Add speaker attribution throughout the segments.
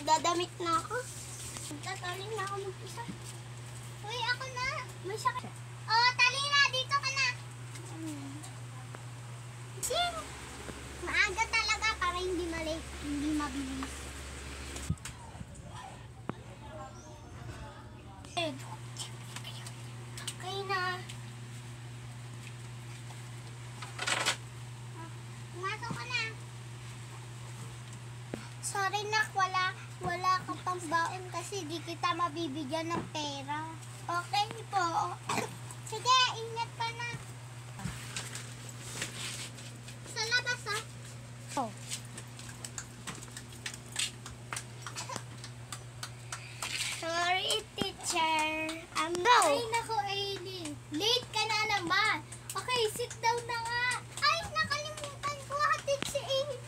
Speaker 1: Magdadamit na ako. Magtatalin na ako mag-isa. Uy, ako na. May sakit. Oh, Talina, dito ka na. Sing! Maaga talaga para hindi malate, hindi mabilis. Okay na. Pumasok ka na. Sorry nak, wala ka pang baon kasi di kita mabibigyan ng pera. Okay po. Sige, ingat ka na. Sa labas ah. Oh. Sorry, teacher. Go!
Speaker 2: Ay, naku, Aileen. Late ka na naman. Okay, sit down na nga.
Speaker 1: Ay, nakalimutan ko hatid si Amy.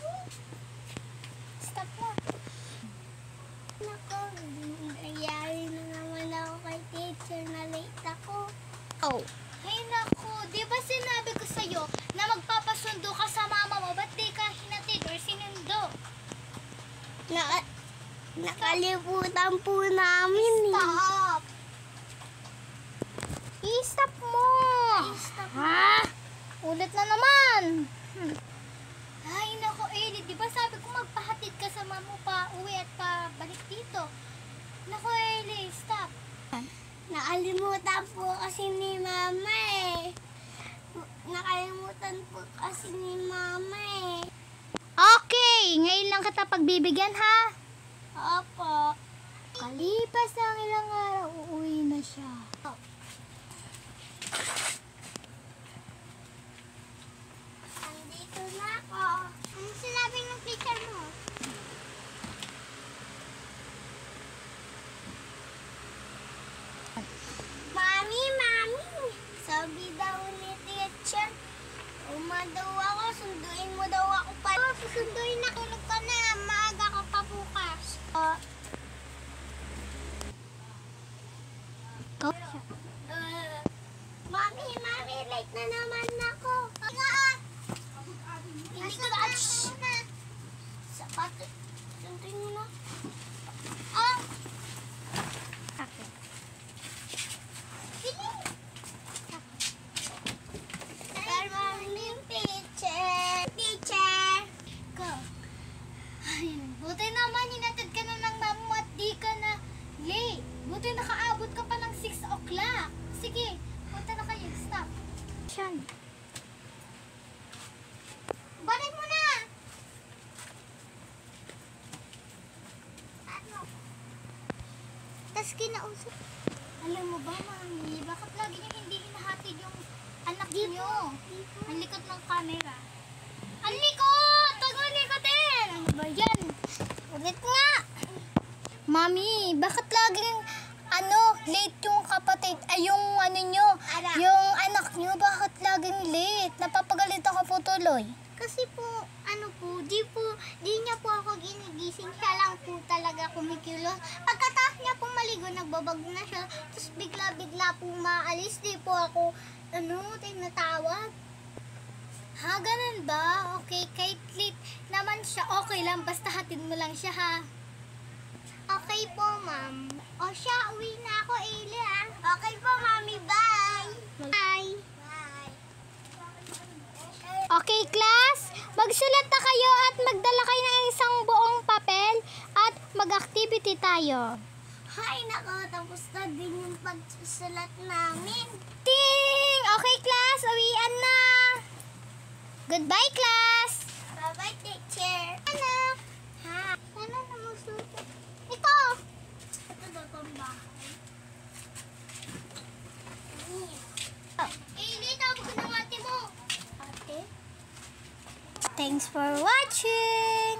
Speaker 1: Stop na. Naku, nangyayari na naman ako kay teacher na late ako.
Speaker 2: Oh. Ay, naku. Di ba sinabi ko sa'yo na magpapasundo ka sa mama mo? Ba't di ka hinatid or sinundo?
Speaker 1: Nakalimutan po namin eh.
Speaker 2: Stop!
Speaker 1: I-stop mo.
Speaker 2: Stop.
Speaker 1: Ha? Ulit na naman.
Speaker 2: Ay, naku, Aileen. Di ba sabi ko magpahatid ka sa mama mo pa uwi at pa balik dito? Naku, Aileen, stop.
Speaker 1: Nakalimutan po kasi ni mama eh. Nakalimutan po kasi ni mama eh.
Speaker 2: Okay, ngayon lang kita pagbibigyan, ha?
Speaker 1: Opo.
Speaker 2: Kalipas ang ilang araw, uuwi na siya.
Speaker 1: Andito na ako. Ano sinabi ng teacher mo? Mami, sabi daw ni teacher, daw ako, sunduin mo daw ako pa. Susunduin na, tulog ka na, maaga ka pa bukas. Mami, late na naman ako. Hindi ka na. Sapatos, sunduin mo na. Ah!
Speaker 2: Okay.
Speaker 1: Good morning, teacher. Teacher.
Speaker 2: Go. Ay, buti naman hinatid ka na ng mama mo at di ka na late. Buti nakaabot ka pa ng 6 o'clock. Sige, punta na kayo. Stop. Siyan.
Speaker 1: Balik mo na. Ano? Tapos kinausap.
Speaker 2: Alam mo ba, mami, bakit lagi niyo hindi hinahatid yung anak niyo? Ang likot ng camera. Ang likot! Tagal likotin! Ano ba yan?
Speaker 1: Ulit nga.
Speaker 2: Mami, bakit laging late yung kapatid, yung nyo,
Speaker 1: Anak.
Speaker 2: yung anak nyo, bakit laging late? Napapagalitan ka po tuloy.
Speaker 1: Kasi po, di niya po ako ginigising. Siya lang po talaga kumikilos. Pagkatapos niya po maligo, nagbabag na siya. Tapos bigla-bigla po maalis. Di po ako, tinatawag.
Speaker 2: Ha, ganun ba? Okay, kahit late naman siya, okay lang, basta hatid mo lang siya, ha?
Speaker 1: Okay po, ma'am. O siya, uwi na ako, Ailey, ah. Okay po, mami. Bye. Bye. Bye.
Speaker 2: Okay, class? Magsulat na kayo at magdala kayo ng isang buong papel at mag-activity tayo.
Speaker 1: Hay, nako. Tapos na din yung pagsusulat namin.
Speaker 2: Ting! Okay, class, uwian na. Goodbye, class.
Speaker 1: Bye-bye, teacher. Ano? Ha? Ano na masulat? Ito. Ito daw pang bahay.
Speaker 2: Ailey, tawag ko ng ate mo.
Speaker 1: Ate?
Speaker 2: Thanks for watching.